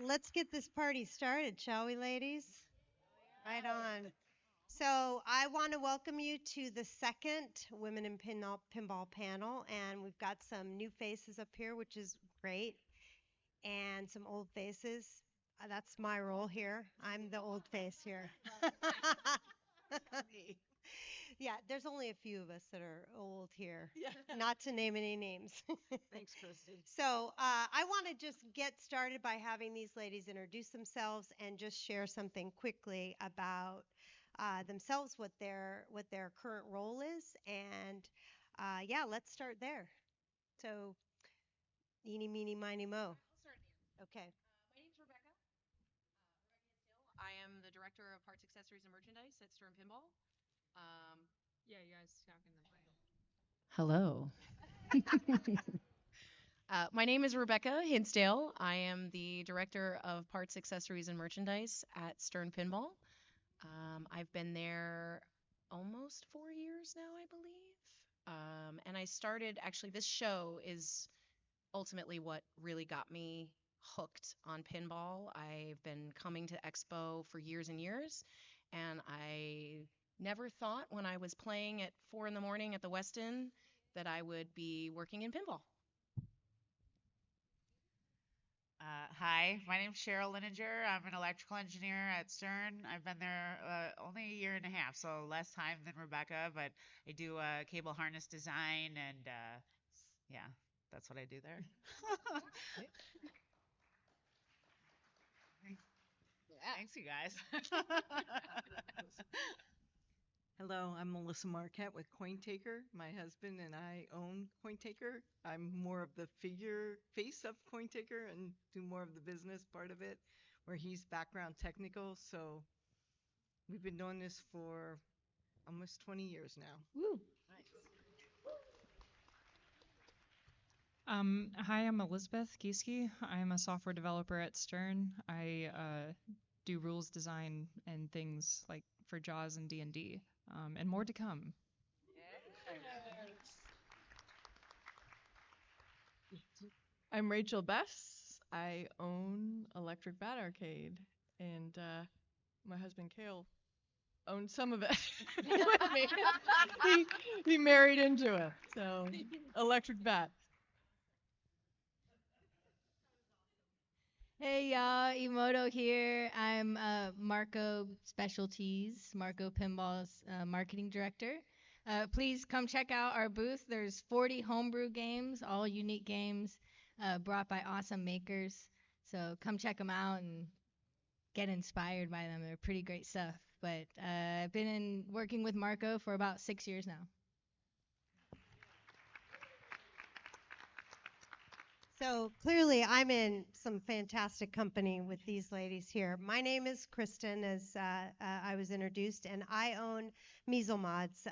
Let's get this party started, shall we, ladies? Right on. So, I want to welcome you to the second Women in Pinball panel, and we've got some new faces up here, which is great, and some old faces. That's my role here. I'm the old face here. Yeah, there's only a few of us that are old here, not to name any names. Thanks, Kristin. So I want to just get started by having these ladies introduce themselves and just share something quickly about themselves, what their current role is, and yeah, let's start there. So, eeny, meeny, miny, mo. I'll start at the end. Okay. My name's Rebecca. Hinsdale. I am the director of parts, accessories, and merchandise at Stern Pinball. Um, Yeah, you guys talking the mic. Hello. My name is Rebecca Hinsdale. I am the director of parts, accessories, and merchandise at Stern Pinball. I've been there almost 4 years now, I believe. And I started, actually, this show is ultimately what really got me hooked on pinball. I've been coming to Expo for years and years, and I never thought when I was playing at 4 in the morning at the West End that I would be working in pinball. Hi, my name's Cheryl Lininger. I'm an electrical engineer at CERN. I've been there only a year and a half, so less time than Rebecca, but I do cable harness design, and yeah, that's what I do there. Thanks, you guys. Hello, I'm Melissa Marquette with CoinTaker. My husband and I own CoinTaker. I'm more of the figure face of CoinTaker and do more of the business part of it, where he's background technical. So we've been doing this for almost 20 years now. Woo. Hi, I'm Elizabeth Gieske. I'm a software developer at Stern. I do rules design and things like for JAWS and D&D, and more to come. I'm Rachel Bess. I own Electric Bat Arcade, and my husband Kale owns some of it with me. he married into it, so Electric Bat. Hey y'all, Imoto here. I'm Marco Specialties, Marco Pinball's marketing director. Please come check out our booth. There's 40 homebrew games, all unique games brought by awesome makers. So come check them out and get inspired by them. They're pretty great stuff. But I've been working with Marco for about 6 years now. So clearly, I'm in some fantastic company with these ladies here. My name is Kristin, as I was introduced, and I own Mezel Mods,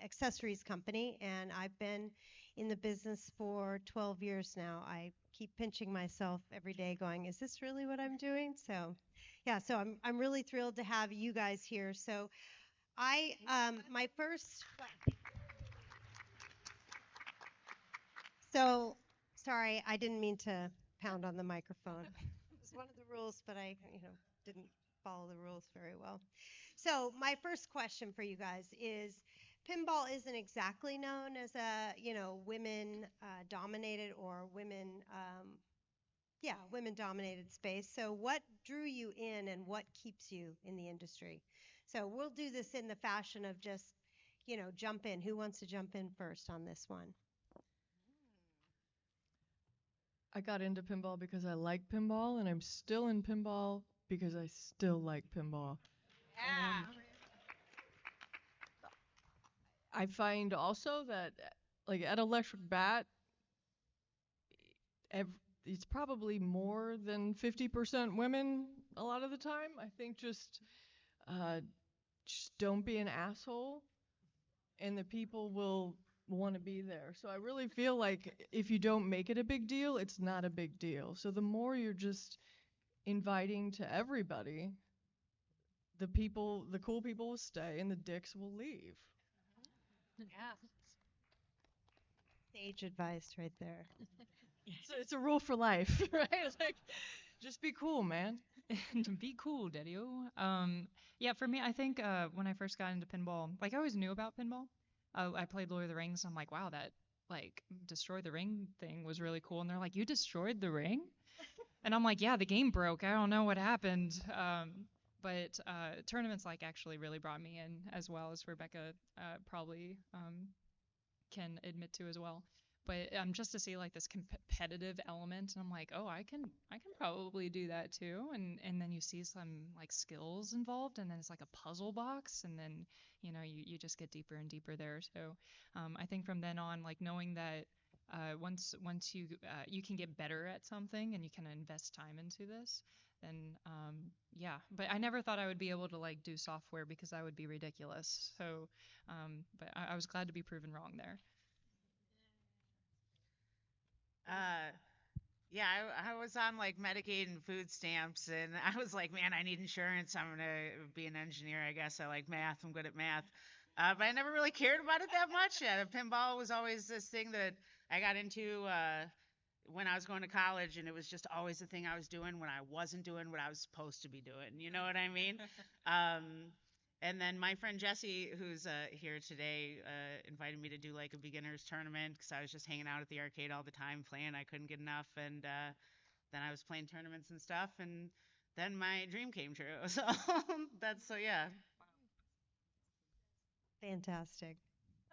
accessories company, and I've been in the business for 12 years now. I keep pinching myself every day, going, "Is this really what I'm doing?" So, yeah. So I'm really thrilled to have you guys here. So, my first. So, sorry, I didn't mean to pound on the microphone. It was one of the rules, but I, didn't follow the rules very well. So, my first question for you guys is pinball isn't exactly known as a, women dominated or women dominated space. So, what drew you in and what keeps you in the industry? So, we'll do this in the fashion of just, jump in. Who wants to jump in first on this one? I got into pinball because I like pinball, and I'm still in pinball because I still like pinball. Yeah. I find also that, like at Electric Bat, it's probably more than 50% women a lot of the time. I think uh, just don't be an asshole, and the people will want to be there. So I really feel like if you don't make it a big deal, it's not a big deal. So the more you're just inviting to everybody, the cool people will stay and the dicks will leave. Yeah. Sage advice right there. It's a rule for life, right? It's like, Just be cool, man. And be cool, Daddy-o. Yeah, for me, I think when I first got into pinball, like I always knew about pinball. I played Lord of the Rings. I'm like, wow, that like destroy the ring thing was really cool. And they're like, you destroyed the ring? And I'm like, yeah, the game broke. I don't know what happened. But tournaments like actually really brought me in, as well as Rebecca probably can admit to as well. But just to see like this competitive element, and I'm like, oh, I can probably do that too. And then you see some like skills involved, and then it's like a puzzle box, and then you just get deeper and deeper there. So I think from then on, like knowing that once you can get better at something and you can invest time into this, then yeah. But I never thought I would be able to like do software because that would be ridiculous. So but I was glad to be proven wrong there. Uh, yeah, I was on like Medicaid and food stamps, and I was like, man, I need insurance. I'm gonna be an engineer. I guess I like math. I'm good at math. But I never really cared about it that much. Pinball was always this thing that I got into when I was going to college, and it was just always the thing I was doing when I wasn't doing what I was supposed to be doing. You know what I mean? And then my friend Jesse, who's here today, invited me to do like a beginners tournament because I was just hanging out at the arcade all the time playing. I couldn't get enough, and then I was playing tournaments and stuff, and then my dream came true. So yeah. Fantastic.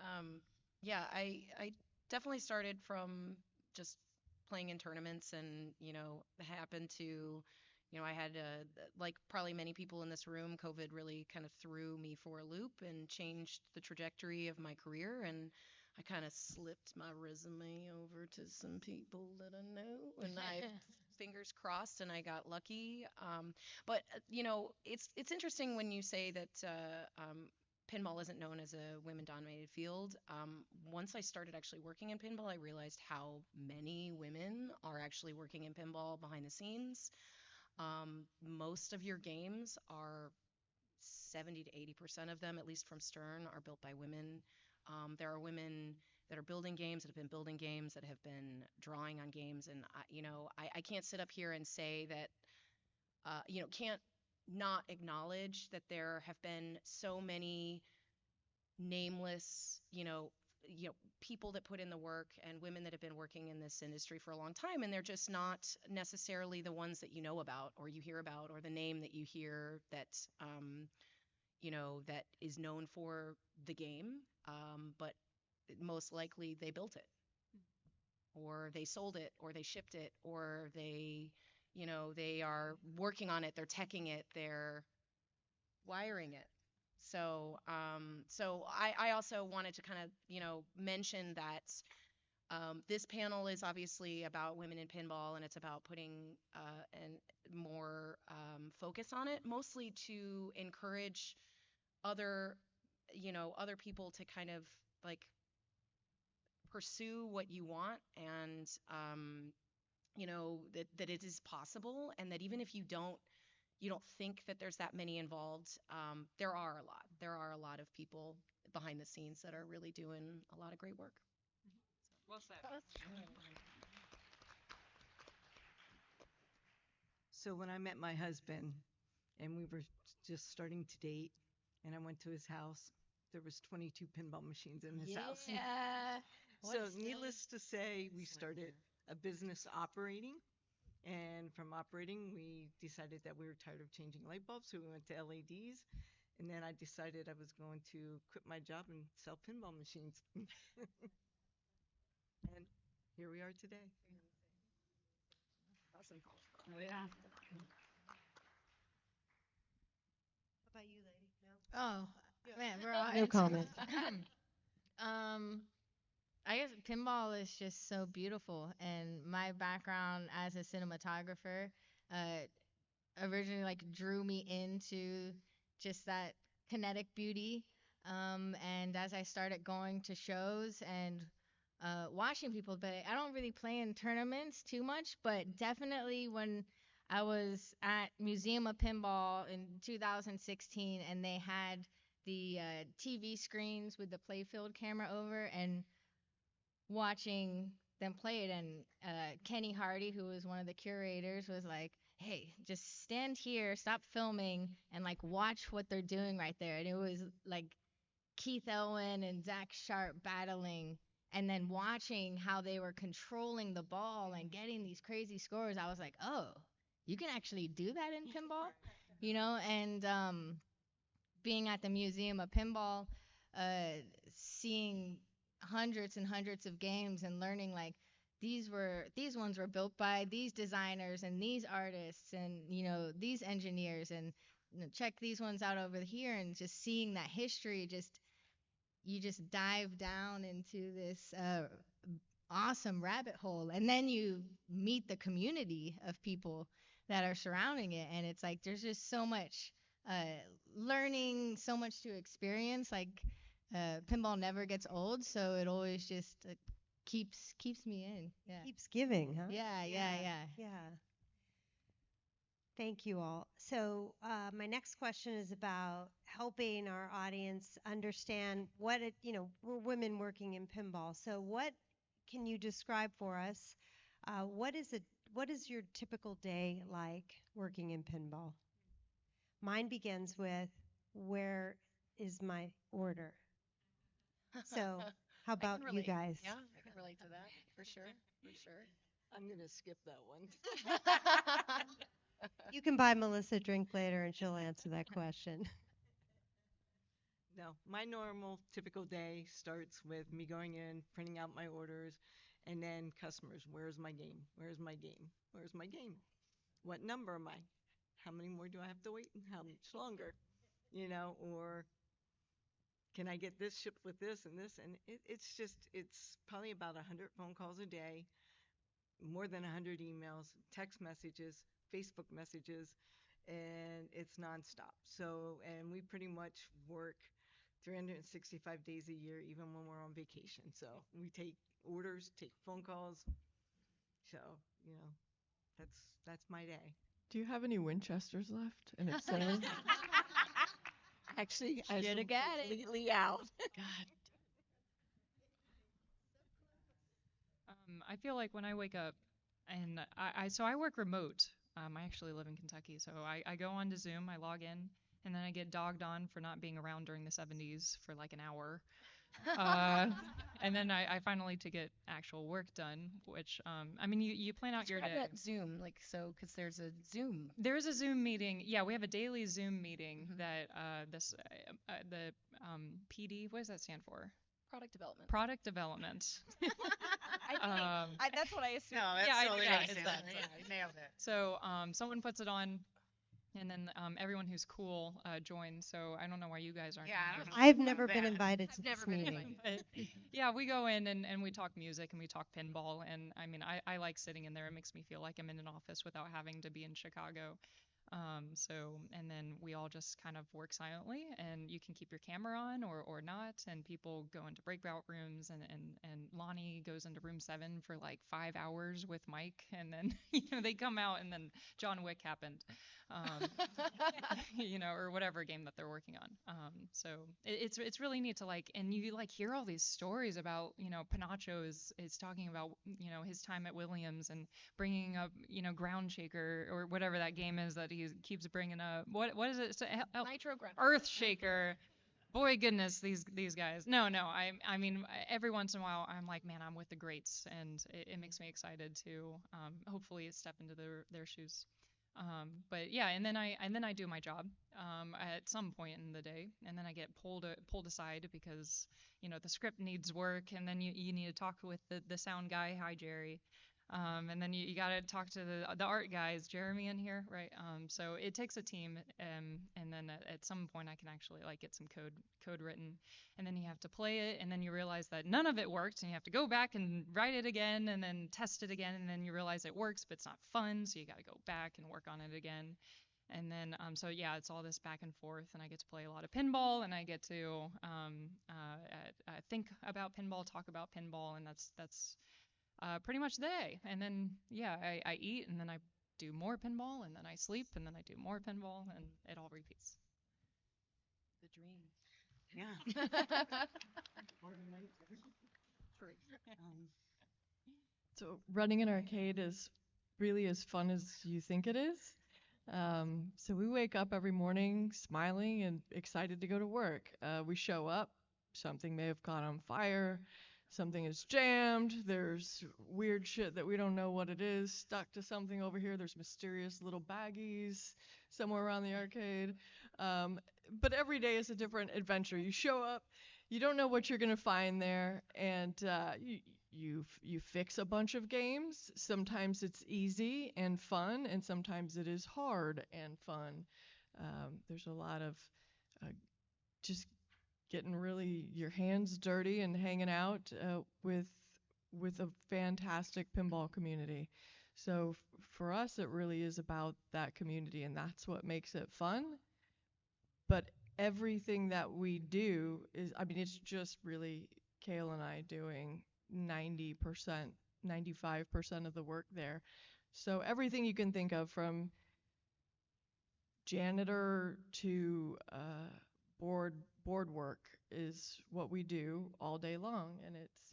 Um, yeah, I definitely started from just playing in tournaments, and happened to, I had like probably many people in this room, COVID really kind of threw me for a loop and changed the trajectory of my career, and I kind of slipped my resume over to some people that I know, and I fingers crossed, and I got lucky. But it's interesting when you say that pinball isn't known as a women-dominated field. Once I started actually working in pinball, I realized how many women are actually working in pinball behind the scenes. Most of your games are 70 to 80% of them, at least from Stern, are built by women. There are women that are building games, that have been building games, that have been drawing on games, and I can't sit up here and say that can't not acknowledge that there have been so many nameless, people that put in the work, and women that have been working in this industry for a long time, and they're just not necessarily the ones that you know about or you hear about, or the name that you hear that that is known for the game, but most likely they built it, or they sold it, or they shipped it, or they are working on it, they're teching it, they're wiring it. So I also wanted to kind of, mention that this panel is obviously about women in pinball, and it's about putting and more focus on it, mostly to encourage other, other people to kind of like pursue what you want, and that it is possible, and that even if you don't think that there's that many involved. There are a lot. There are a lot of people behind the scenes that are really doing a lot of great work. Well said. So when I met my husband and we were just starting to date and I went to his house, there was 22 pinball machines in his house. Yeah. So needless to say, we started a business operating. And from operating, we decided that we were tired of changing light bulbs, so we went to LEDs. And then I decided I was going to quit my job and sell pinball machines. And here we are today. Awesome. Oh, yeah. How about you, lady? No? Oh, man, we're all No comment. um, I guess pinball is just so beautiful, and my background as a cinematographer, originally like drew me into just that kinetic beauty. And as I started going to shows and watching people, but I don't really play in tournaments too much, but definitely when I was at Museum of Pinball in 2016 and they had the TV screens with the playfield camera over, and watching them play it. And Kenny Hardy, who was one of the curators, was like, "Hey, just stand here, stop filming, and like watch what they're doing right there." And it was like Keith Elwin and Zach Sharp battling, and then watching how they were controlling the ball and getting these crazy scores. I was like, "Oh, you can actually do that in pinball," And being at the Museum of Pinball, seeing hundreds and hundreds of games and learning like these ones were built by these designers and these artists and these engineers, and check these ones out over here, and just seeing that history, just you just dive down into this awesome rabbit hole, and then you meet the community of people that are surrounding it, and it's like there's just so much uh, learning, so much to experience. Like pinball never gets old, so it always just keeps me in. Yeah. Keeps giving, huh? Yeah. Yeah. Thank you all. So, my next question is about helping our audience understand we're women working in pinball. So, what can you describe for us? What is your typical day like working in pinball? Mine begins with, where is my order? So, how I can about you relate. guys? Yeah, I can relate to that for sure. For sure. I'm gonna skip that one. You can buy Melissa a drink later and she'll answer that question. No, my normal typical day starts with me going in, printing out my orders, and then customers. Where's my game? Where's my game? Where's my game? What number am I? How many more do I have to wait? And how much longer? Or can I get this shipped with this and this? And it's probably about 100 phone calls a day, more than 100 emails, text messages, Facebook messages, and it's nonstop. So, and we pretty much work 365 days a year, even when we're on vacation. So we take orders, take phone calls. So, that's my day. Do you have any Winchesters left? And if so, Actually, I Shoulda am got it. completely out. God. I feel like when I wake up, and I work remote. I actually live in Kentucky, so I go on to Zoom, I log in, and then I get dogged on for not being around during the 70s for like an hour. Uh, and then I finally to get actual work done, which I mean you plan out your Describe day. that Zoom, like, so, because there's a Zoom. There's a Zoom meeting. Yeah, we have a daily Zoom meeting that the PD, what does that stand for? Product development. Product development. That's what I assumed. No, that's Yeah, totally yeah, makes it's sense. that. Yeah, you nailed it. So someone puts it on, and then everyone who's cool joins. So I don't know why you guys aren't. Yeah, I don't know. I've about never been that. invited to I've this never been meeting. invited. But, yeah, we go in and we talk music and we talk pinball. And I mean, I like sitting in there. It makes me feel like I'm in an office without having to be in Chicago. And then we all just kind of work silently, and you can keep your camera on or not. And people go into breakout rooms, and Lonnie goes into room 7 for like 5 hours with Mike. And then, they come out, and then John Wick happened, um, or whatever game that they're working on. So it's really neat to like, and you like hear all these stories about, Panacho is talking about, his time at Williams and bringing up, Ground Shaker or whatever that game is that he keeps bringing up. What is it? Nitro Ground. Earth Shaker. Boy, goodness, these guys. No. I mean, every once in a while, I'm like, man, I'm with the greats, and it makes me excited to hopefully step into their shoes. But yeah, and then I do my job at some point in the day, and then I get pulled aside because the script needs work, and then you need to talk with the sound guy. Hi, Jerry. And then you got to talk to the art guys. Jeremy in here, right? So it takes a team, and then at some point I can actually like get some code written, and then you have to play it, and then you realize that none of it worked, and you have to go back and write it again, and then test it again, and then you realize it works, but it's not fun, so you got to go back and work on it again. And then, so yeah, it's all this back and forth, and I get to play a lot of pinball, and I get to think about pinball, talk about pinball, and that's pretty much the day. And then, yeah, I eat, and then I do more pinball, and then I sleep, and then I do more pinball, and it all repeats. The dream. Yeah. So running an arcade is really as fun as you think it is. So we wake up every morning smiling and excited to go to work. We show up, something may have caught on fire, something is jammed, there's weird shit that we don't know what it is stuck to something over here. There's mysterious little baggies somewhere around the arcade. Um, but every day is a different adventure. You show up, you don't know what you're gonna find there, and you fix a bunch of games. Sometimes it's easy and fun, and sometimes it is hard and fun. There's a lot of just getting really your hands dirty and hanging out with a fantastic pinball community. So for us, it really is about that community, and that's what makes it fun. But everything that we do is, I mean, it's just really Kale and I doing 90%, 95% of the work there. So everything you can think of, from janitor to board work, is what we do all day long. And it's,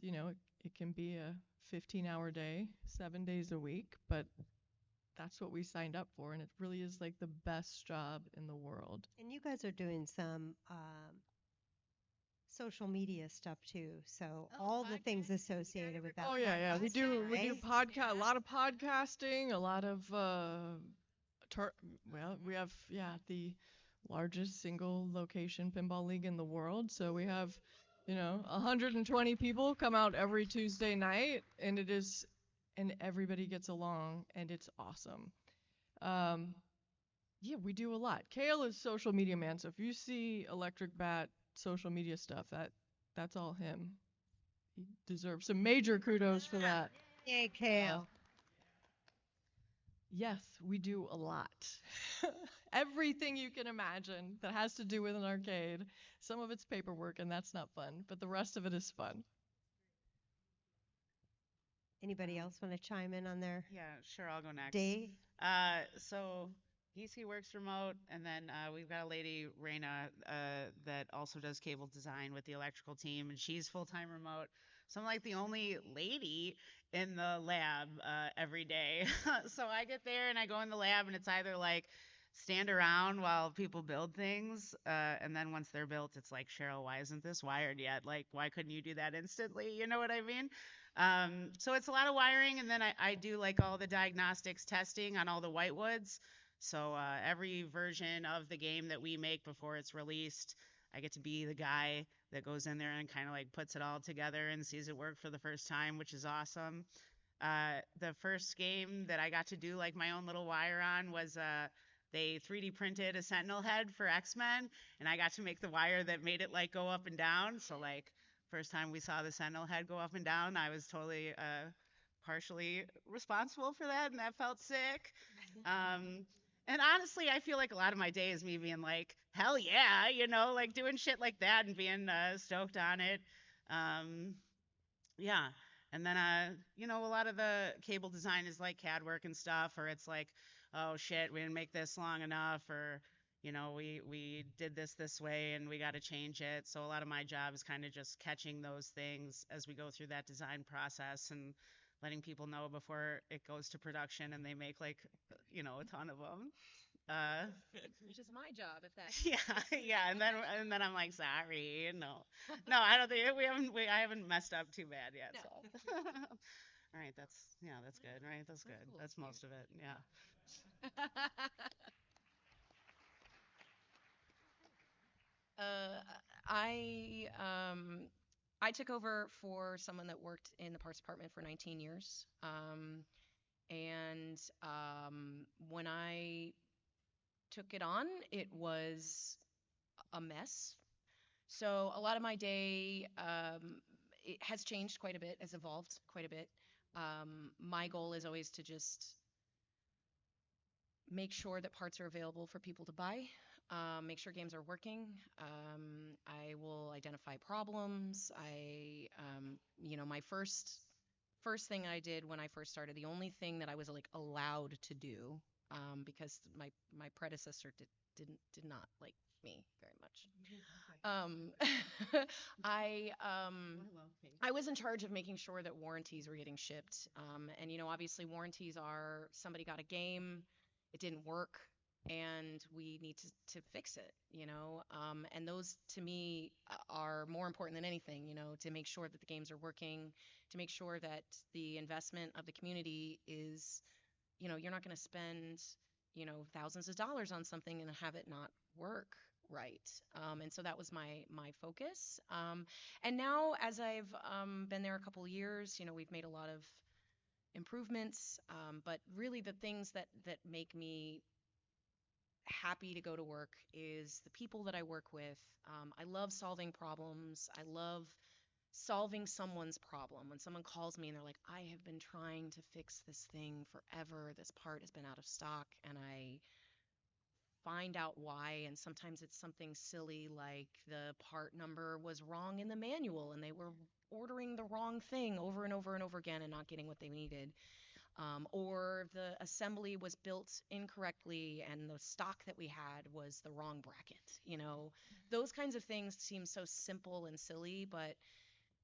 it can be a 15-hour day, 7 days a week, but that's what we signed up for, and it really is like the best job in the world. And you guys are doing some social media stuff too. So Oh, all the things podcasting, associated with that. Oh yeah, we do right? podcast, a lot of podcasting, a lot of well, we have the largest single location pinball league in the world. So we have 120 people come out every Tuesday night, and everybody gets along, and it's awesome. Um, yeah, we do a lot. Kale is social media man, so if you see Electric Bat social media stuff, that's all him. He deserves some major kudos for that. Yay, Kale. Yes, we do a lot. Everything you can imagine that has to do with an arcade. Some of it's paperwork, and that's not fun, but the rest of it is fun. Anybody else want to chime in on their Yeah, sure, I'll go next. day? So Gieske works remote, and then we've got a lady, Raina, that also does cable design with the electrical team, and she's full-time remote. So I'm like the only lady in the lab every day. So I get there and I go in the lab, and it's either like stand around while people build things, and then once they're built, it's like, Cheryl, why isn't this wired yet? Like, why couldn't you do that instantly? You know what I mean? So it's a lot of wiring, and then I do like all the diagnostics testing on all the whitewoods. So every version of the game that we make before it's released, I get to be the guy that goes in there and kind of like puts it all together and sees it work for the first time, which is awesome. The first game that I got to do like my own little wire on was they 3D printed a Sentinel head for X-Men, and I got to make the wire that made it like go up and down. So like first time we saw the Sentinel head go up and down, I was totally partially responsible for that, and that felt sick. And honestly, I feel like a lot of my day is me being like, hell yeah, like doing shit like that and being stoked on it. Um, yeah. And then, a lot of the cable design is like CAD work and stuff, or it's like, oh shit, we didn't make this long enough, or, we did this way and we got to change it. So a lot of my job is kind of just catching those things as we go through that design process and letting people know before it goes to production and they make like, a ton of them. Which is my job, if that. Yeah, and then I'm like, sorry, no, I don't think I haven't messed up too bad yet. No. So, all right, that's good, right? That's good. Cool. That's most of it. Yeah. I I took over for someone that worked in the parts department for 19 years. And when I took it on, it was a mess. So a lot of my day, it has changed quite a bit, has evolved quite a bit. My goal is always to just make sure that parts are available for people to buy, make sure games are working. I will identify problems. My first thing I did when I first started, the only thing that I was like allowed to do, because my predecessor did not like me very much. Um, I um, I was in charge of making sure that warranties were getting shipped. And obviously warranties are somebody got a game, it didn't work, and we need to fix it. And those to me are more important than anything. To make sure that the games are working, to make sure that the investment of the community is, you're not going to spend, thousands of dollars on something and have it not work right. And so that was my focus. And now, as I've been there a couple of years, we've made a lot of improvements. But really, the things that make me happy to go to work is the people that I work with. I love solving problems. I love solving someone's problem. When someone calls me and they're like, I have been trying to fix this thing forever. This part has been out of stock, and I find out why. And sometimes it's something silly like the part number was wrong in the manual and they were ordering the wrong thing over and over and over again and not getting what they needed. Or the assembly was built incorrectly and the stock that we had was the wrong bracket. Those kinds of things seem so simple and silly, but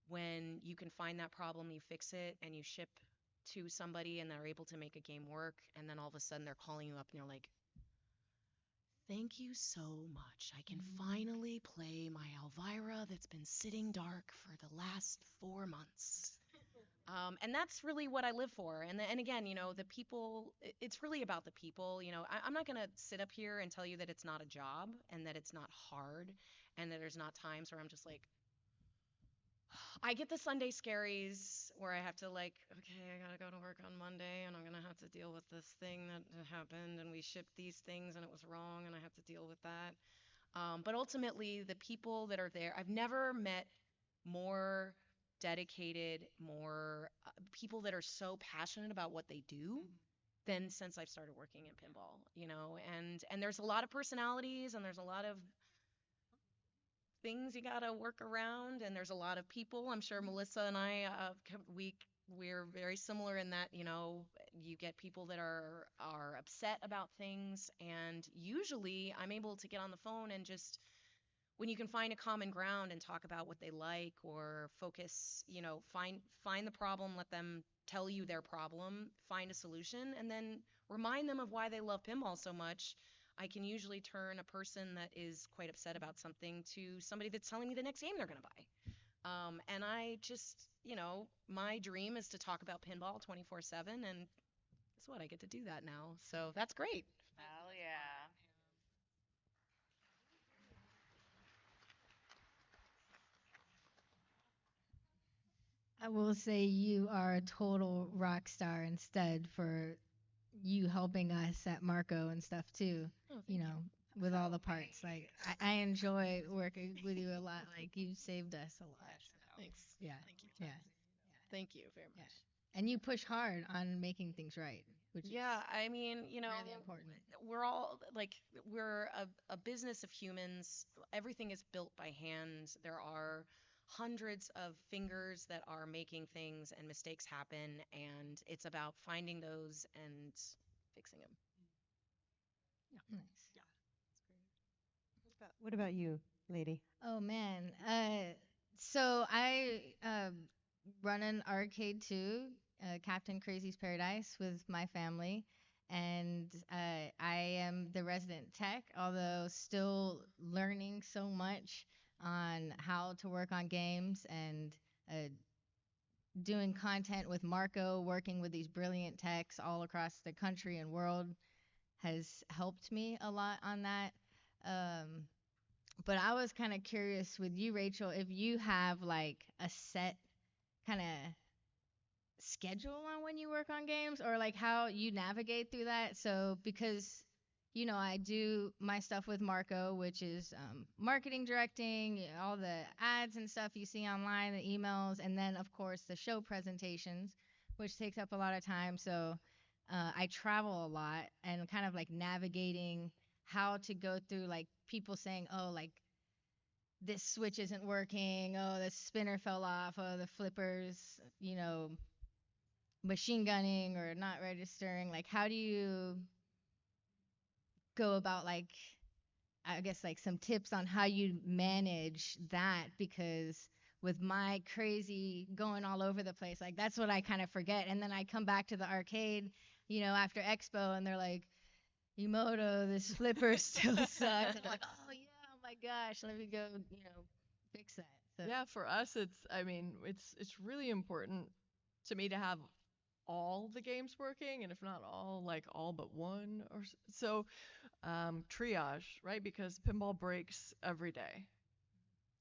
when you can find that problem, you fix it, and you ship to somebody and they're able to make a game work, and then all of a sudden they're calling you up and they're like, thank you so much. I can finally play my Elvira that's been sitting dark for the last 4 months. And that's really what I live for. And again, the people, it's really about the people. I'm not going to sit up here and tell you that it's not a job and that it's not hard and that there's not times where I'm just like, I get the Sunday scaries where I have to okay, I gotta go to work on Monday and I'm gonna have to deal with this thing that happened and we shipped these things and it was wrong and I have to deal with that. But ultimately, the people that are there, I've never met more dedicated, more people that are so passionate about what they do than since I've started working in pinball. And there's a lot of personalities and there's a lot of things you gotta work around, and there's a lot of people. I'm sure Melissa and I, we're very similar in that, you get people that are upset about things, and usually I'm able to get on the phone and just, when you can find a common ground and talk about what they like or focus, find the problem, let them tell you their problem, find a solution, and then remind them of why they love pinball so much. I can usually turn a person that is quite upset about something to somebody that's telling me the next game they're going to buy. And I just, my dream is to talk about pinball 24/7, and guess what? I get to do that now. So that's great. Hell yeah. I will say you are a total rock star instead for you helping us at Marco and stuff too. Oh, thank You know, with all the parts. Like I enjoy working with you a lot. Like you saved us a lot. Thanks. Yeah. Thank you. Yeah. Thank you very Yeah. much. And you push hard on making things right, which Yeah, I mean, is really important. we're all we're a business of humans. Everything is built by hand. There are hundreds of fingers that are making things and mistakes happen, and it's about finding those and fixing them. Nice. What about you, lady? Oh man. So I run an arcade too, Captain Crazy's Paradise with my family, and I am the resident tech, although still learning so much on how to work on games and doing content with Marco, working with these brilliant techs all across the country and world has helped me a lot on that. Um, but I was kind of curious with you, Rachel, if you have like a set kind of schedule on when you work on games or like how you navigate through that. So, because, I do my stuff with Marco, which is marketing directing, all the ads and stuff you see online, the emails, and then, of course, the show presentations, which takes up a lot of time. So, I travel a lot and kind of like navigating how to go through like people saying, oh, like this switch isn't working. Oh, the spinner fell off. Oh, the flippers, machine gunning or not registering. Like, how do you go about like I guess like some tips on how you manage that, because with my crazy going all over the place, like that's what I kind of forget. And then I come back to the arcade, after Expo, and they're like, Imoto, this flipper still sucks. And I'm like, oh yeah, oh my gosh, let me go, fix that. So Yeah, for us, it's really important to me to have all the games working, and if not all, like all but one so. Triage, right? Because pinball breaks every day.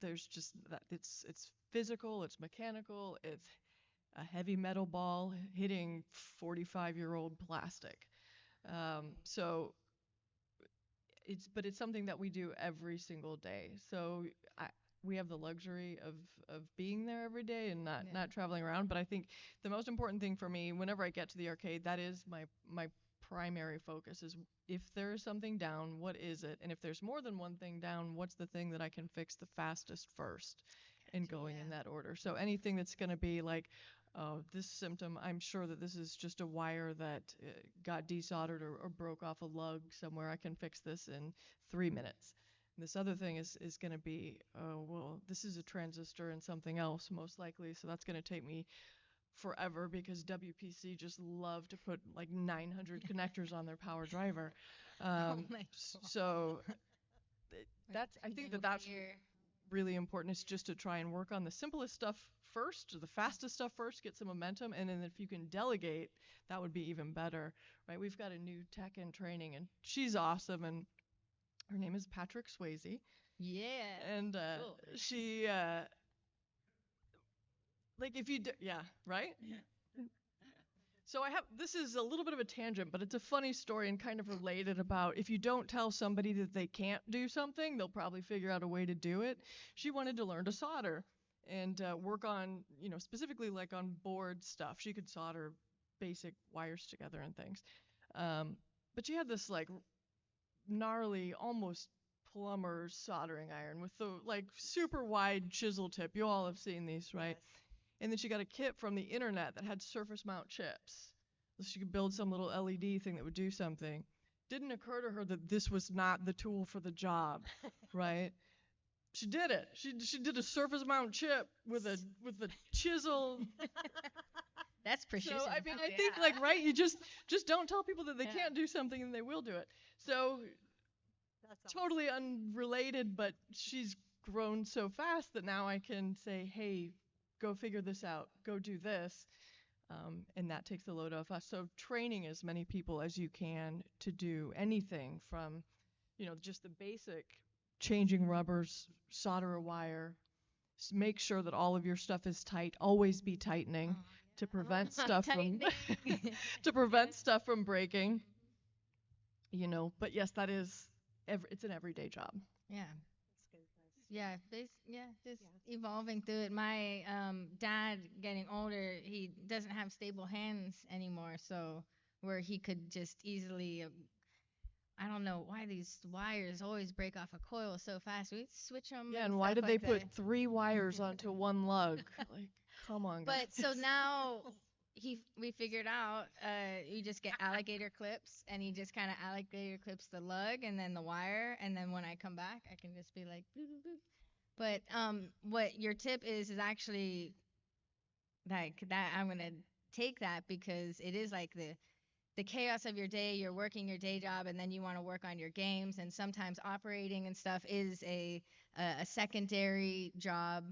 There's just that it's physical, it's mechanical, it's a heavy metal ball hitting 45-year-old plastic. So it's something that we do every single day. So we have the luxury of being there every day and not traveling around. But I think the most important thing for me, whenever I get to the arcade, that is my primary focus is if there is something down, what is it? And if there's more than one thing down, what's the thing that I can fix the fastest first, and going in that order. So anything that's going to be like, this symptom, I'm sure that this is just a wire that got desoldered or broke off a lug somewhere. I can fix this in 3 minutes. And this other thing is going to be, well, this is a transistor and something else most likely, so that's going to take me forever because WPC just love to put like 900 connectors on their power driver. So I think that's really important, is just to try and work on the simplest stuff first, or the fastest stuff first, get some momentum, and then if you can delegate, that would be even better, right? We've got a new tech in training, and she's awesome, and her name is Patrick Swayze. Yeah. And Cool. she like if you yeah, right? Yeah. So this is a little bit of a tangent, but it's a funny story and kind of related about if you don't tell somebody that they can't do something, they'll probably figure out a way to do it. She wanted to learn to solder and work on, specifically like on board stuff. She could solder basic wires together and things. But she had this like gnarly, almost plumber's soldering iron with the like super wide chisel tip. You all have seen these, right? Yes. And then she got a kit from the internet that had surface mount chips. So she could build some little LED thing that would do something. Didn't occur to her that this was not the tool for the job, right? She did it. She did a surface mount chip with a chisel. That's precision. So I think like, right, you just don't tell people that they can't do something and they will do it. So That's awesome. totally unrelated, but she's grown so fast that now I can say, hey, go figure this out, go do this, and that takes the load off us. So training as many people as you can to do anything from, just the basic changing rubbers, solder a wire, make sure that all of your stuff is tight, always be tightening to prevent stuff from to prevent stuff from breaking. But yes, that is it's an everyday job. Yeah. That's good advice. Yeah, just evolving through it. My dad, getting older, he doesn't have stable hands anymore, so where he could just easily, I don't know why these wires always break off a coil so fast. We switch them. Yeah, and why did they put 3 wires onto one lug? Like, come on, guys. But so now we figured out you just get alligator clips, and he just kind of alligator clips the lug and then the wire, and then when I come back I can just be like boop, boop, boop. But what your tip is actually like that. I'm gonna take that because it is like the chaos of your day. You're working your day job, and then you want to work on your games, and sometimes operating and stuff is a secondary job.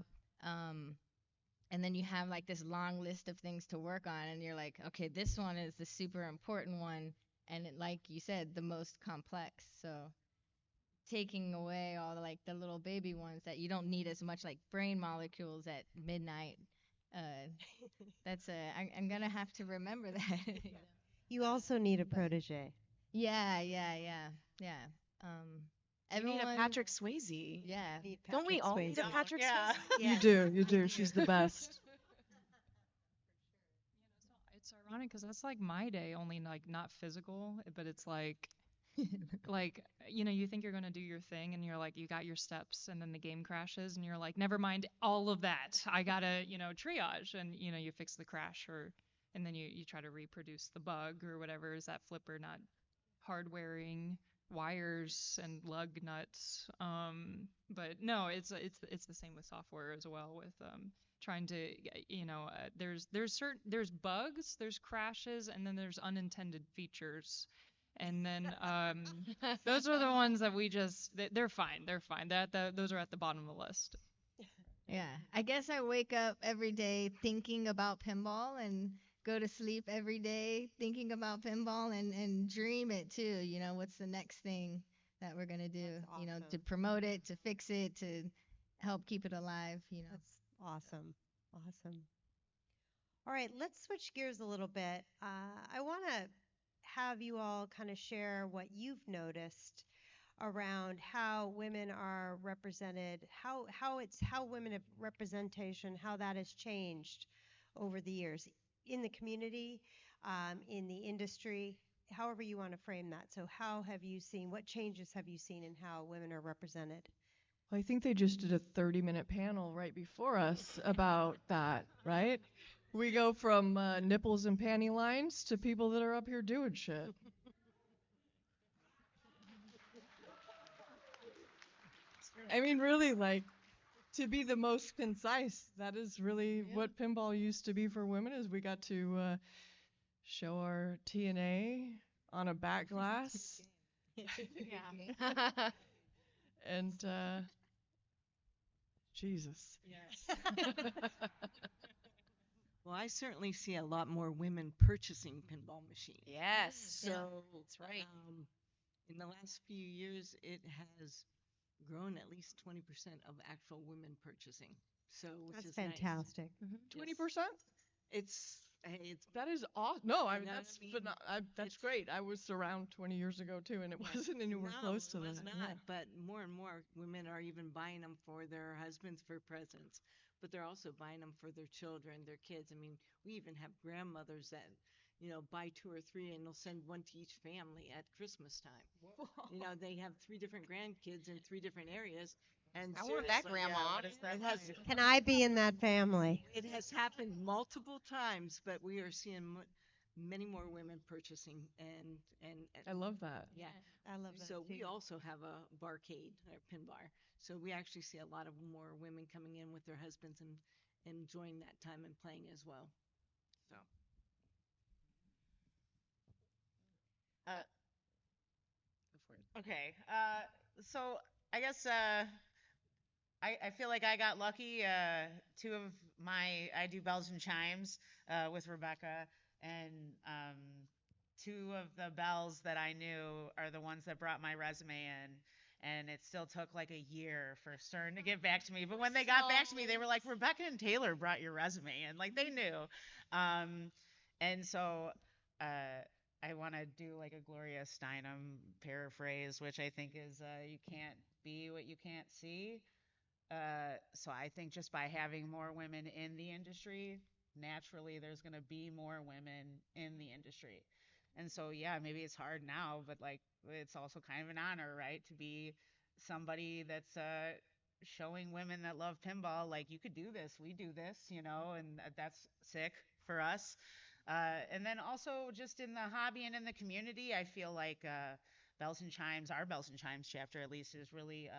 And then you have like this long list of things to work on, and you're like, okay, this one is the super important one, and like you said, the most complex. So taking away all the little baby ones that you don't need as much like brain molecules at midnight. I'm gonna have to remember that. You also need a protege. Yeah. You need a Everyone, Patrick Swayze. yeah. Need Don't we Patrick all need a Swayze. Patrick Yeah. Swayze? You do. She's the best. It's ironic because that's like my day, only like not physical, but it's like you think you're gonna do your thing and you're like you got your steps and then the game crashes and you're like never mind all of that, I gotta triage, and you fix the crash, and then you try to reproduce the bug or whatever. Is that flipper not hardwiring wires and lug nuts. But no, it's the same with software as well. With trying to, there's bugs, there's crashes, and then there's unintended features. And then those are the ones that they're fine. They're fine. Those are at the bottom of the list. Yeah, I guess I wake up every day thinking about pinball and go to sleep every day thinking about pinball and dream it too. What's the next thing that we're going to do, That's awesome. to promote it, to fix it, to help keep it alive. That's awesome. Awesome. All right, let's switch gears a little bit. I want to have you all kind of share what you've noticed around how women are represented, how women have representation, how that has changed over the years in the community, in the industry, however you want to frame that. So how have you seen, what changes have you seen in how women are represented? I think they just did a 30-minute panel right before us about that, right? We go from nipples and panty lines to people that are up here doing shit. I mean, really, like, to be the most concise, that is really what pinball used to be for women, is we got to show our TNA on a back glass. Yeah. And, Jesus. Yes. Well, I certainly see a lot more women purchasing pinball machines. Yes. So That's right. in the last few years, it has grown at least 20% of actual women purchasing. So, which That's is nice. fantastic. 20%? It's it's That is awesome. No, I mean, You know that's what I mean? that's It's- great. I was around 20 years ago too, and it wasn't anywhere no, close to it was that. not. Yeah. But more and more women are even buying them for their husbands for presents, but they're also buying them for their children, their kids. I mean, we even have grandmothers that, buy two or three and they'll send one to each family at Christmas time. They have three different grandkids in three different areas. And I want that seriously, grandma. What is that it has like? Can I be in that family? it has happened multiple times, but we are seeing many more women purchasing and I love that. yeah. I love that So too. we also have a barcade or pin bar. So we actually see a lot of more women coming in with their husbands and enjoying that time and playing as well. So Uh, go for it. okay. So I guess I feel like I got lucky. I do bells and chimes with Rebecca, and two of the bells that I knew are the ones that brought my resume in. And it still took like a year for Stern to get back to me. But when they got back to me, they were like, Rebecca and Taylor brought your resume in. Like they knew. Um, and so I want to do like a Gloria Steinem paraphrase, which I think is you can't be what you can't see. So I think just by having more women in the industry, naturally there's going to be more women in the industry. And so yeah, maybe it's hard now, but like it's also kind of an honor, right, to be somebody that's showing women that love pinball like you could do this, we do this, and that's sick for us. And then also just in the hobby and in the community, I feel like Bells and Chimes, our Bells and Chimes chapter at least, is really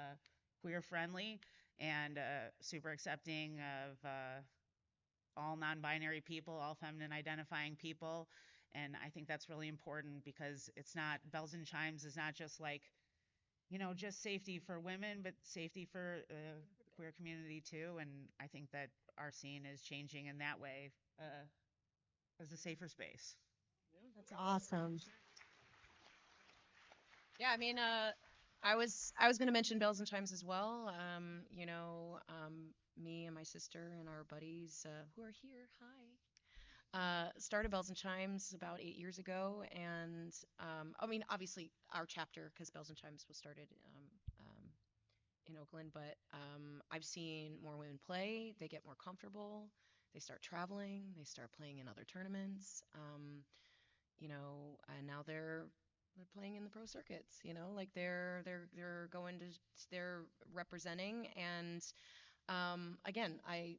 queer friendly and super accepting of all non-binary people, all feminine identifying people. And I think that's really important because it's not, Bells and Chimes is not just like, just safety for women, but safety for the queer community too. And I think that our scene is changing in that way as a safer space. That's awesome. Yeah, I mean, I was gonna mention bells and chimes as well. Me and my sister and our buddies who are here, hi, started bells and chimes about 8 years ago, and I mean, obviously our chapter, because bells and chimes was started in Oakland, but I've seen more women play. They get more comfortable. They start traveling. They start playing in other tournaments. And now they're playing in the pro circuits, like they're going to they're representing. And again, I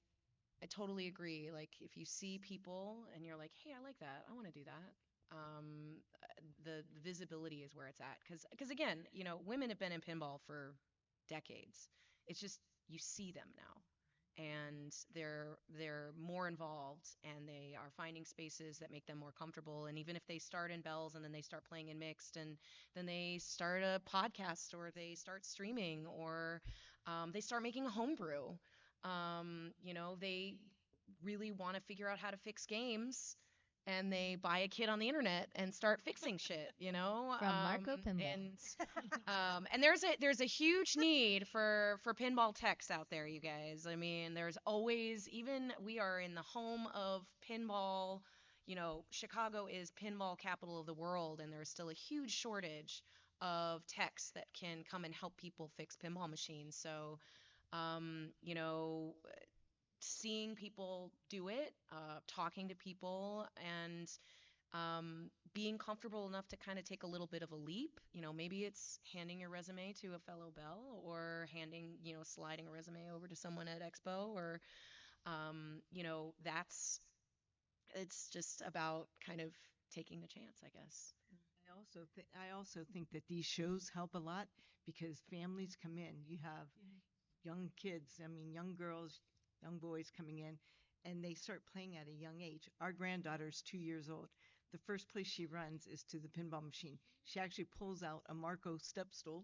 totally agree. Like if you see people and you're like, hey, I like that, I want to do that, the visibility is where it's at. Because again, women have been in pinball for decades. It's just you see them now, and they're more involved, and they are finding spaces that make them more comfortable. And even if they start in bells and then they start playing in mixed, and then they start a podcast, or they start streaming, or they start making a homebrew, they really want to figure out how to fix games, and they buy a kit on the internet and start fixing shit, From Marco Pinball. And there's a huge need for pinball techs out there, you guys. I mean, there's always, even we are in the home of pinball. Chicago is pinball capital of the world, and there's still a huge shortage of techs that can come and help people fix pinball machines. So, um, you know, seeing people do it, talking to people, and being comfortable enough to kind of take a little bit of a leap. Maybe it's handing your resume to a fellow Bell, or sliding a resume over to someone at Expo, or, it's just about kind of taking the chance, I guess. I also think that these shows help a lot because families come in. You have young kids, I mean, young girls, young boys coming in, and they start playing at a young age. Our granddaughter's 2 years old. The first place she runs is to the pinball machine. She actually pulls out a Marco step stool.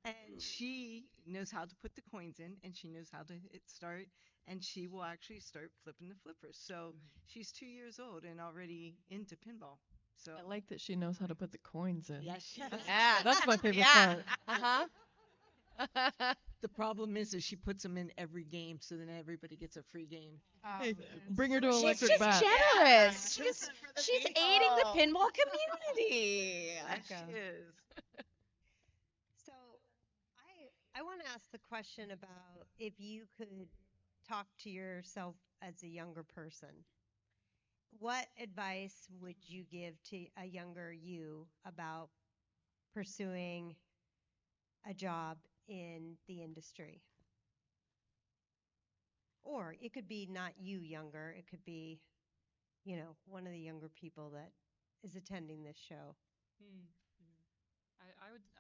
And she knows how to put the coins in, and she knows how to hit start, and she will actually start flipping the flippers. So she's 2 years old and already into pinball. So I like that she knows how to put the coins in. yes, she does. Yeah. That's my favorite Yeah. part. Uh-huh. The problem is she puts them in every game, so then everybody gets a free game. Hey, bring her to She's electric just bat. generous. Yeah. She's aiding the pinball community. Yes, she is. So I want to ask the question about if you could talk to yourself as a younger person. What advice would you give to a younger you about pursuing a job in the industry? Or it could be not you younger, it could be, one of the younger people that is attending this show.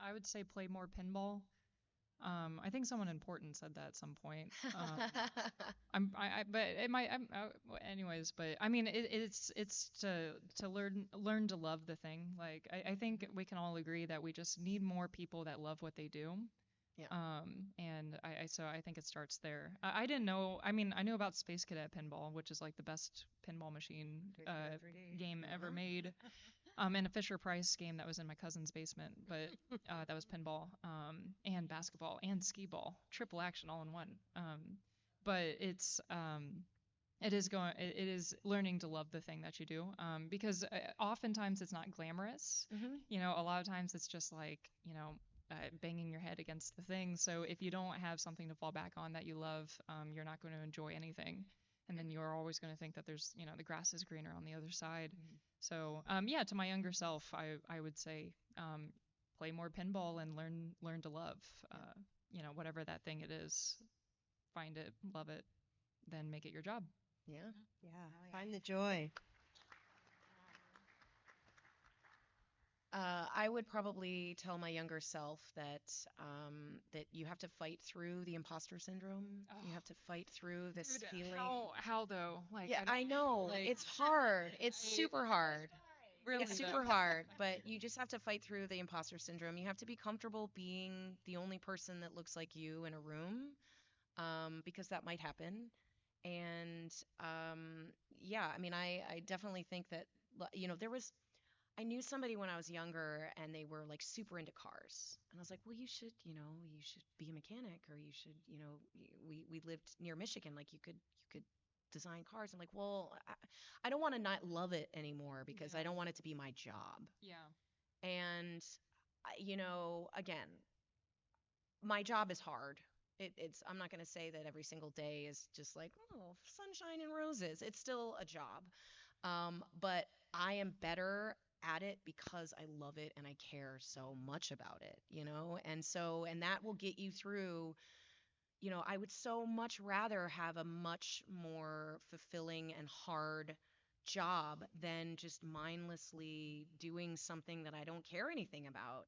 I would say play more pinball. I think someone important said that at some point. But it might. Anyways, but I mean, it's to learn to love the thing. Like I think we can all agree that we just need more people that love what they do. Yeah. And so I think it starts there. I didn't know. I mean, I knew about Space Cadet Pinball, which is like the best pinball machine game ever made. And a Fisher Price game that was in my cousin's basement, but that was pinball, and basketball and skee ball, triple action all in one. But it is learning to love the thing that you do, because oftentimes it's not glamorous. A lot of times it's just like, banging your head against the thing. So if you don't have something to fall back on that you love, you're not going to enjoy anything. And then you're always going to think that there's, the grass is greener on the other side. So, to my younger self, I would say, play more pinball and learn to love, whatever that thing it is. Find it, love it, then make it your job. Yeah. Yeah, find the joy. I would probably tell my younger self that that you have to fight through the imposter syndrome. You have to fight through this Dude, feeling. how though? Like, Yeah, I I know. like- It's hard. It's super hard. really It's super hard, but you just have to fight through the imposter syndrome. You have to be comfortable being the only person that looks like you in a room, because that might happen. And yeah, I mean, I definitely think that, I knew somebody when I was younger, and they were like super into cars. And I was like, well, you should be a mechanic, or you should, we lived near Michigan, like you could design cars. I'm like, well, I don't want to not love it anymore, because I don't want it to be my job. Yeah. And again, my job is hard. I'm not going to say that every single day is just like, oh, sunshine and roses. It's still a job. But I am better at it because I love it and I care so much about it, and that will get you through. I would so much rather have a much more fulfilling and hard job than just mindlessly doing something that I don't care anything about.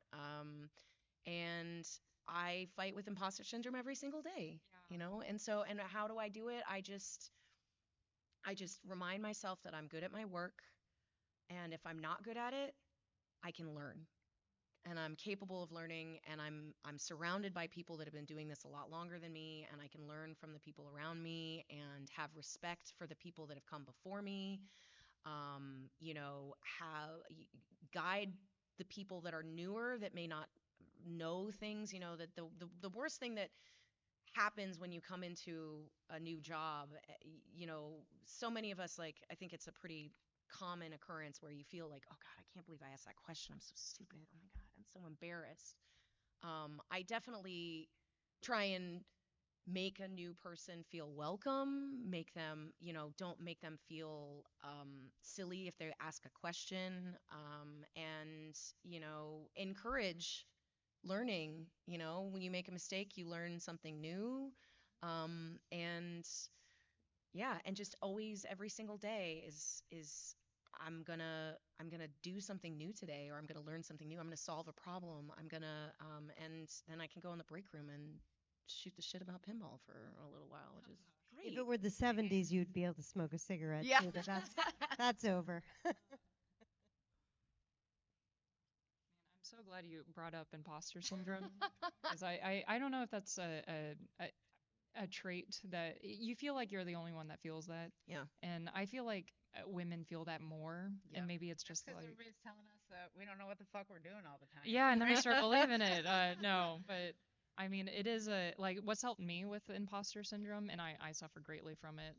And I fight with imposter syndrome every single day, you know? And so, and how do I do it? I just remind myself that I'm good at my work. And if I'm not good at it, I can learn. And I'm capable of learning, and I'm surrounded by people that have been doing this a lot longer than me, and I can learn from the people around me and have respect for the people that have come before me. You know, guide the people that are newer that may not know things. You know, that the worst thing that happens when you come into a new job, you know, so many of us, like, I think it's a pretty common occurrence where you feel like, oh God, I can't believe I asked that question. I'm so stupid. Oh my God, I'm so embarrassed. I definitely try and make a new person feel welcome, make them, you know, don't make them feel silly if they ask a question, and, you know, encourage learning. You know, when you make a mistake, you learn something new. And yeah, and just always every single day is I'm gonna do something new today, or I'm gonna learn something new. I'm gonna solve a problem. I'm gonna and then I can go in the break room and shoot the shit about pinball for a little while, which is If great. it were the 70s, you'd be able to smoke a cigarette Yeah. too, but that's over. I'm so glad you brought up imposter syndrome because I don't know if that's a trait that you feel like you're the only one that feels that. Yeah. And I feel like women feel that more. Yeah. And maybe it's That's just because like, everybody's telling us that we don't know what the fuck we're doing all the time. yeah, and then we start believing it. No, but I mean, it is like what's helped me with imposter syndrome, and I suffer greatly from it.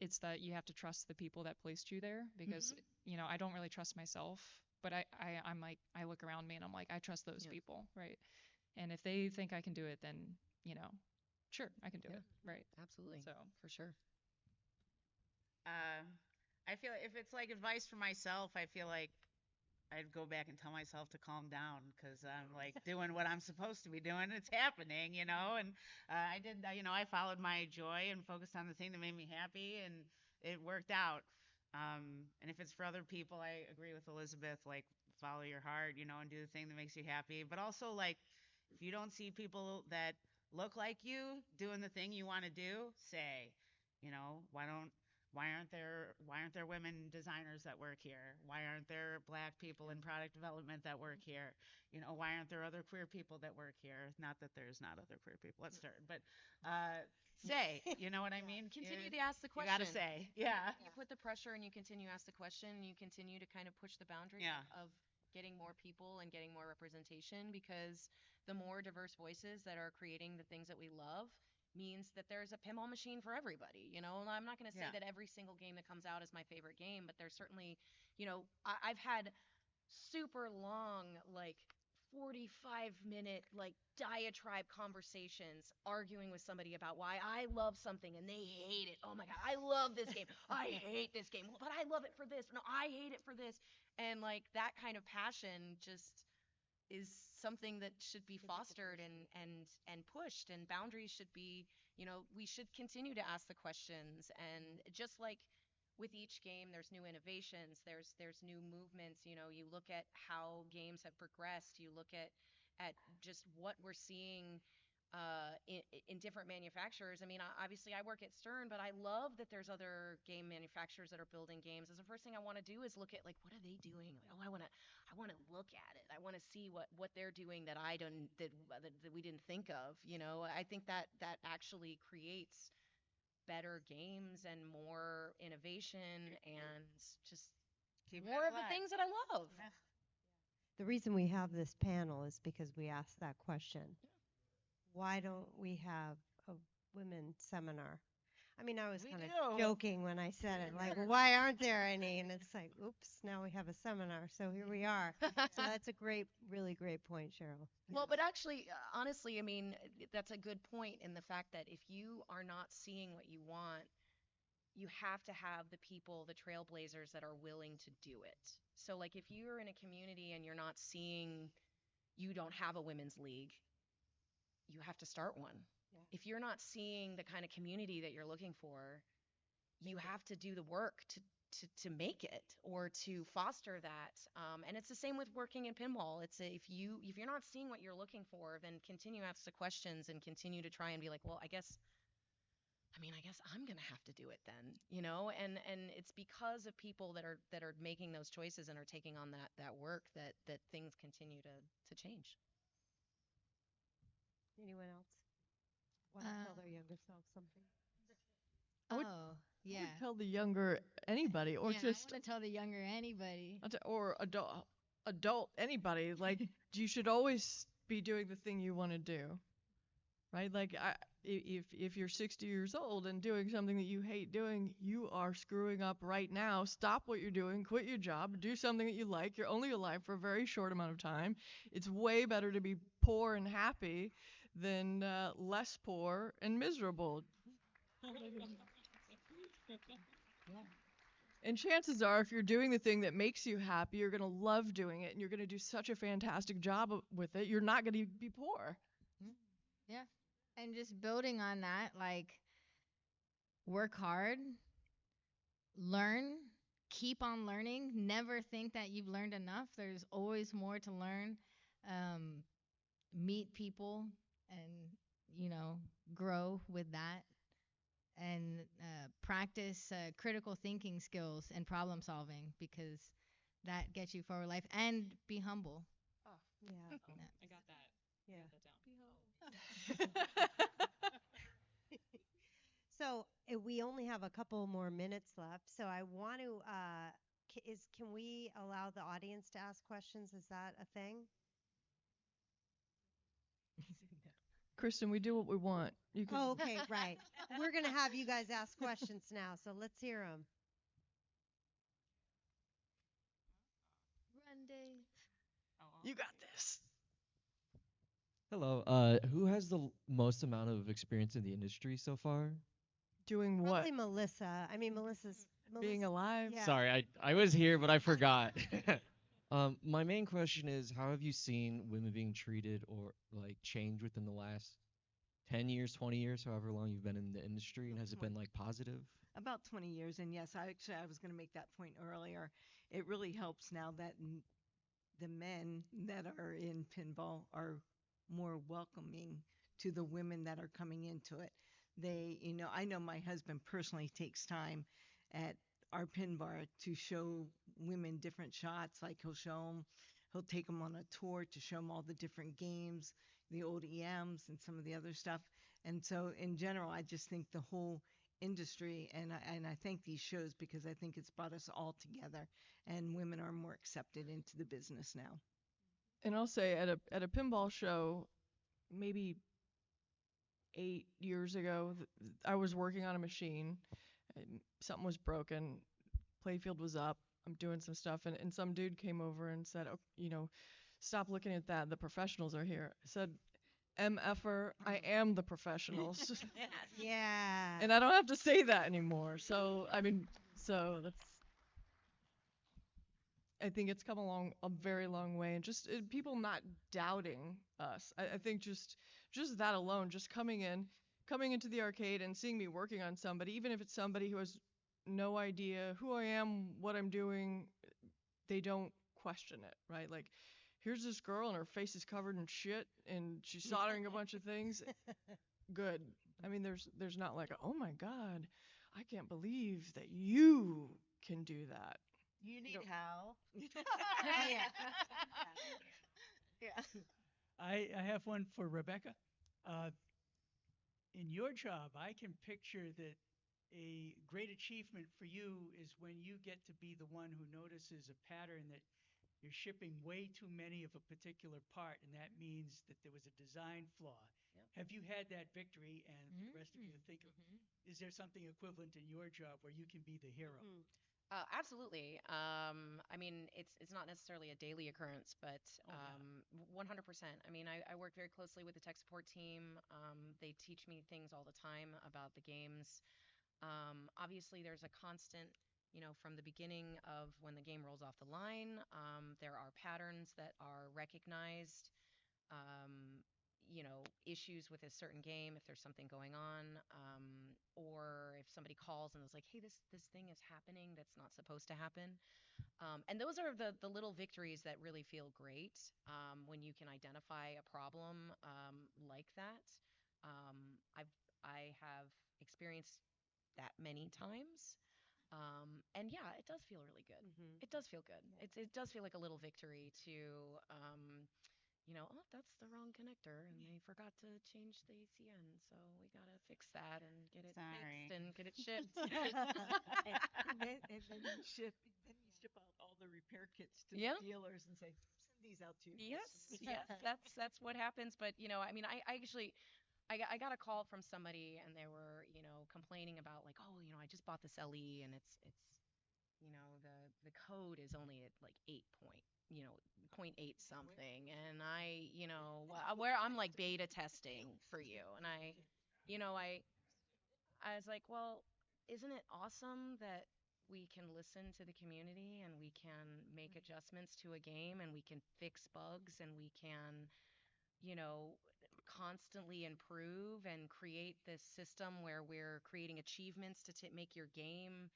It's that you have to trust the people that placed you there because, you know, I don't really trust myself, but I'm like, I look around me and I'm like, I trust those Yeah. people, right? And if they think I can do it, then, you know, sure, I can do Yeah. it, right? Absolutely. So, For sure. I feel if it's like advice for myself, I feel like I'd go back and tell myself to calm down because I'm like doing what I'm supposed to be doing. It's happening, you know. And I did, you know, I followed my joy and focused on the thing that made me happy, and it worked out. And if it's for other people, I agree with Elizabeth. Like, follow your heart, you know, and do the thing that makes you happy. But also, like, if you don't see people that look like you doing the thing you want to do, say, you know, why aren't there women designers that work here? Why aren't there black people in product development that work here? You know, why aren't there other queer people that work here? Not that there's not other queer people. Let's start. But say, you know what I mean? Continue to ask the You question. gotta say, yeah. You put the pressure and you continue to ask the question, and you continue to kind of push the boundary Yeah. of getting more people and getting more representation, because the more diverse voices that are creating the things that we love means that there's a pinball machine for everybody, you know. And I'm not going to say Yeah. that every single game that comes out is my favorite game, but there's certainly, you know, I've had super long, like 45-minute, like diatribe conversations arguing with somebody about why I love something and they hate it. Oh my God, I love this game. I hate this game. Well, but I love it for this. No, I hate it for this. And like that kind of passion just is something that should be fostered and pushed, and boundaries should be, you know, we should continue to ask the questions. And just like with each game, there's new innovations, there's new movements. You know, you look at how games have progressed, you look at just what we're seeing in different manufacturers. I mean, obviously I work at Stern, but I love that there's other game manufacturers that are building games. As the first thing I want to do is look at, like, what are they doing? Like, oh, I want to look at it. I want to see what they're doing that I don't that we didn't think of. You know, I think that actually creates better games and more innovation and just Keep more it of the alive. things that I love. Yeah. The reason we have this panel is because we asked that question. Why don't we have a women seminar? I mean, I was We kind of do. joking when I said it, like, well, why aren't there any? And it's like, oops, now we have a seminar, so here we are. So that's a really great point, Cheryl. Well, but actually, honestly, I mean, that's a good point in the fact that if you are not seeing what you want, you have to have the people, the trailblazers that are willing to do it. So, like, if you're in a community and you're not seeing, you don't have a women's league, you have to start one. Yeah. If you're not seeing the kind of community that you're looking for, you have to do the work to make it or to foster that. And it's the same with working in pinball. If you're not seeing what you're looking for, then continue to ask the questions and continue to try and be like, well, I guess I'm gonna have to do it then, and it's because of people that are making those choices and are taking on that work that things continue to change. Anyone else want to tell their younger self something? would- Oh, I yeah. would tell the younger anybody, or Yeah, just I want to tell the younger anybody. or adult anybody. Like you should always be doing the thing you want to do, right? Like if you're 60 years old and doing something that you hate doing, you are screwing up right now. Stop what you're doing, quit your job, do something that you like. You're only alive for a very short amount of time. It's way better to be poor and happy than less poor and miserable. And chances are, if you're doing the thing that makes you happy, you're going to love doing it and you're going to do such a fantastic job with it. You're not going to be poor. Yeah. And just building on that, like, work hard, learn, keep on learning, never think that you've learned enough. There's always more to learn. Meet people and, grow with that. And practice critical thinking skills and problem solving, because that gets you forward life. And be humble. Yeah. I got that. Yeah. Got that down. So we only have a couple more minutes left. So I want to, can we allow the audience to ask questions? Is that a thing? Kristin, we do what we want. You can. Oh, okay, right. We're going to have you guys ask questions now. So let's hear them. Run, Dave. You got this. Hello. Who has the most amount of experience in the industry so far? Doing what? Probably Melissa. I mean, Melissa's Being alive. Yeah. Sorry, I was here, but I forgot. My main question is, how have you seen women being treated or like change within the last 10 years, 20 years, however long you've been in the industry, and has it been like positive? About 20 years. And yes, I was going to make that point earlier. It really helps now that the men that are in pinball are more welcoming to the women that are coming into it. I know my husband personally takes time at our pin bar to show women different shots. Like he'll take them on a tour to show them all the different games, the old EMs and some of the other stuff. And so in general, I just think the whole industry, and I thank these shows because I think it's brought us all together, and women are more accepted into the business now. And I'll say at a pinball show, maybe 8 years ago, I was working on a machine. Something was broken. Playfield was up. I'm doing some stuff, and some dude came over and said, oh, stop looking at that. The professionals are here. I said, MFer, I am the professionals. Yeah. And I don't have to say that anymore. So, that's. I think it's come along a very long way, and just people not doubting us. I think just that alone, just coming into the arcade and seeing me working on somebody, even if it's somebody who has no idea who I am, what I'm doing, they don't question it, right? Like, here's this girl and her face is covered in shit and she's soldering a bunch of things. Good. I mean, there's not like, oh my God, I can't believe that you can do that. You need help. Yeah. I have one for Rebecca. In your job, I can picture that a great achievement for you is when you get to be the one who notices a pattern that you're shipping way too many of a particular part, and that means that there was a design flaw. Yep. Have you had that victory? And the rest of you think, is there something equivalent in your job where you can be the hero? Absolutely. I mean, it's not necessarily a daily occurrence, but 100%. I mean, I work very closely with the tech support team. They teach me things all the time about the games. Obviously, there's a constant, from the beginning of when the game rolls off the line. There are patterns that are recognized. issues with a certain game, if there's something going on, or if somebody calls and is like, hey, this thing is happening that's not supposed to happen. And those are the little victories that really feel great, when you can identify a problem, like that. I have experienced that many times. And yeah, it does feel really good. Hmm. It does feel good. It does feel like a little victory to, oh, that's the wrong connector, and they forgot to change the ACN, so we gotta fix that and get it Sorry. fixed and get it shipped. And then you ship out all the repair kits to Yeah. the dealers and say, send these out to you. Yes, yes, that's what happens. But I mean, I actually I got a call from somebody, and they were complaining about, like, oh, I just bought this LE, and it's the code is only at like point 0.8 something, and where I'm like beta testing for you, and I was like, well, isn't it awesome that we can listen to the community, and we can make adjustments to a game, and we can fix bugs, and we can, you know, constantly improve and create this system where we're creating achievements to make your game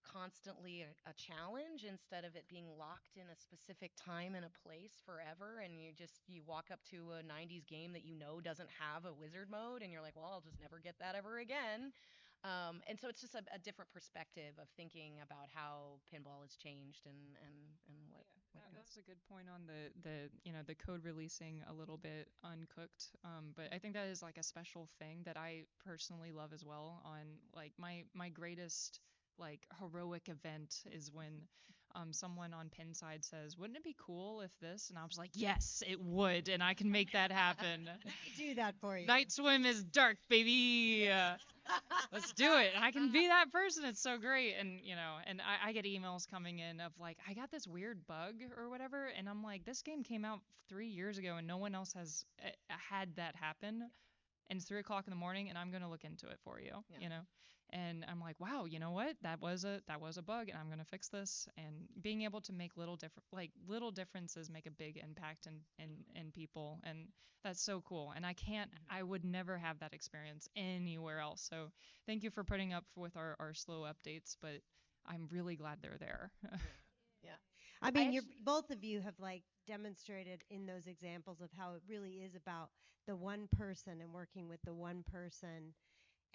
constantly a challenge, instead of it being locked in a specific time and a place forever, and you walk up to a 90s game that doesn't have a wizard mode, and you're like, well, I'll just never get that ever again. And so it's just a different perspective of thinking about how pinball has changed, and what That's a good point on the code releasing a little bit uncooked. But I think that is like a special thing that I personally love as well. On like my greatest like heroic event is when someone on Pinside says, "Wouldn't it be cool if this?" And I was like, "Yes, it would, and I can make that happen." Do that for you. Night swim is dark, baby. Let's do it. I can be that person. It's so great. And I get emails coming in of like, I got this weird bug or whatever. And I'm like, this game came out 3 years ago and no one else has had that happen. And it's 3 o'clock in the morning and I'm going to look into it for you, Yeah. And I'm like, wow, you know what? That was a bug and I'm going to fix this. And being able to make little differences make a big impact in people. And that's so cool. And I would never have that experience anywhere else. So thank you for putting up with our slow updates, but I'm really glad they're there. Yeah. I I mean, actually, both of you have like demonstrated in those examples of how it really is about the one person and working with the one person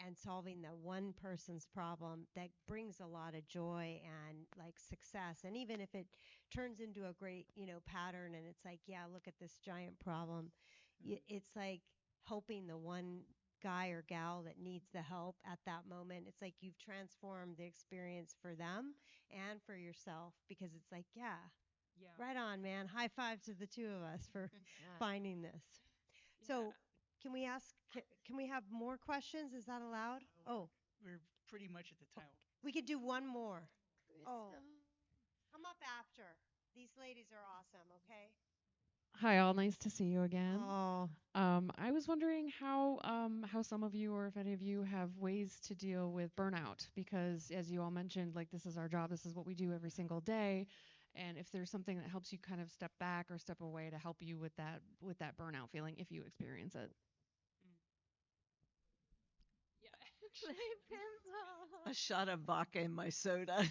and solving the one person's problem that brings a lot of joy and like success. And even if it turns into a great, pattern and it's like, yeah, look at this giant problem, it's like helping the one guy or gal that needs the help at that moment. It's like you've transformed the experience for them and for yourself, because it's like, yeah, Yeah. right on, man. High five to the two of us for yeah. finding this. So, can we have more questions? Is that allowed? Oh, We're pretty much at the time. we could do one more. Oh, come up after. These ladies are awesome, okay? Hi, all. Nice to see you again. Oh, I was wondering how some of you, or if any of you, have ways to deal with burnout, because as you all mentioned, like, this is our job, this is what we do every single day, and if there's something that helps you kind of step back or step away to help you with that burnout feeling, if you experience it. Play pinball. A shot of vodka in my soda.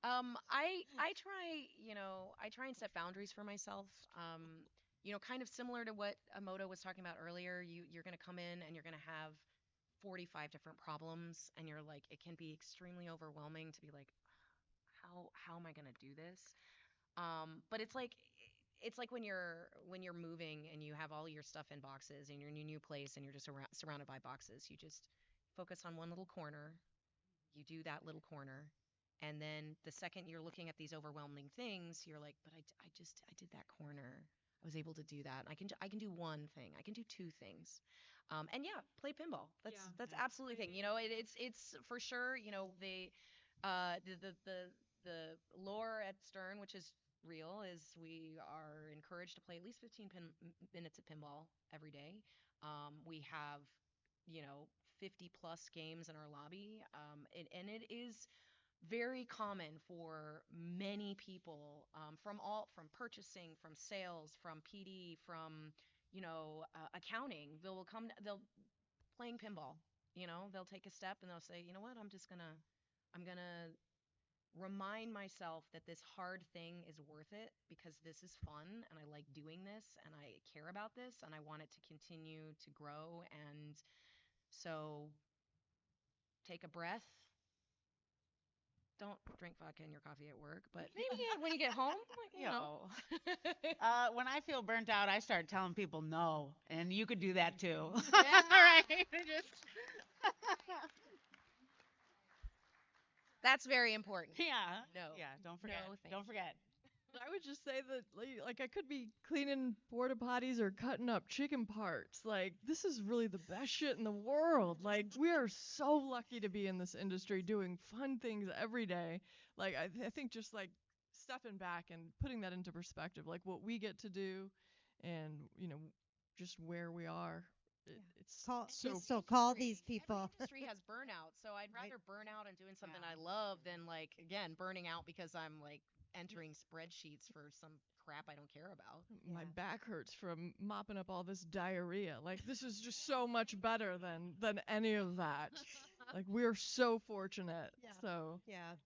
I try and set boundaries for myself. Kind of similar to what Imoto was talking about earlier. You're going to come in and you're going to have 45 different problems, and you're like, it can be extremely overwhelming to be like, how am I going to do this? But it's like when you're moving and you have all your stuff in boxes and you're in your new place and you're just surrounded by boxes. You just focus on one little corner. You do that little corner, and then the second you're looking at these overwhelming things, you're like, but I did that corner. I was able to do that. I can do one thing. I can do two things. And yeah, play pinball. That's absolutely the thing. It's for sure. The lore at Stern, which is real, is we are encouraged to play at least 15 minutes of pinball every day. We have 50 plus games in our lobby, and it is very common for many people, from purchasing, from sales, from PD, from accounting. They'll playing pinball. They'll take a step and they'll say, you know what, I'm gonna remind myself that this hard thing is worth it because this is fun and I like doing this and I care about this and I want it to continue to grow. And so take a breath. Don't drink vodka in your coffee at work, but maybe when you get home, you know. When I feel burnt out, I start telling people no, and you could do that too. Yeah. Right? That's very important. Yeah. No. Yeah. Don't forget. No, thank Don't you. forget. I would just say that, like, I could be cleaning porta potties or cutting up chicken parts. Like, this is really the best shit in the world. Like, we are so lucky to be in this industry doing fun things every day. Like, I think just like stepping back and putting that into perspective, like what we get to do, and just where we are. It's so call these people. Every industry has burnout, so I'd Right. rather burn out and doing something Yeah. I love than again burning out because I'm entering spreadsheets for some crap I don't care about. My back hurts from mopping up all this diarrhea. Like, this is just so much better than any of that. Like, we're so fortunate. Yeah. So Yeah.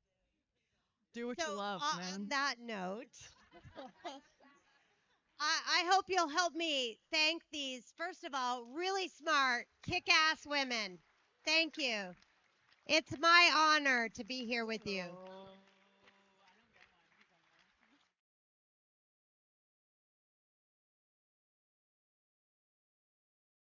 do what So you love, man. on that note, I hope you'll help me thank these, first of all, really smart, kick-ass women. Thank you. It's my honor to be here with you.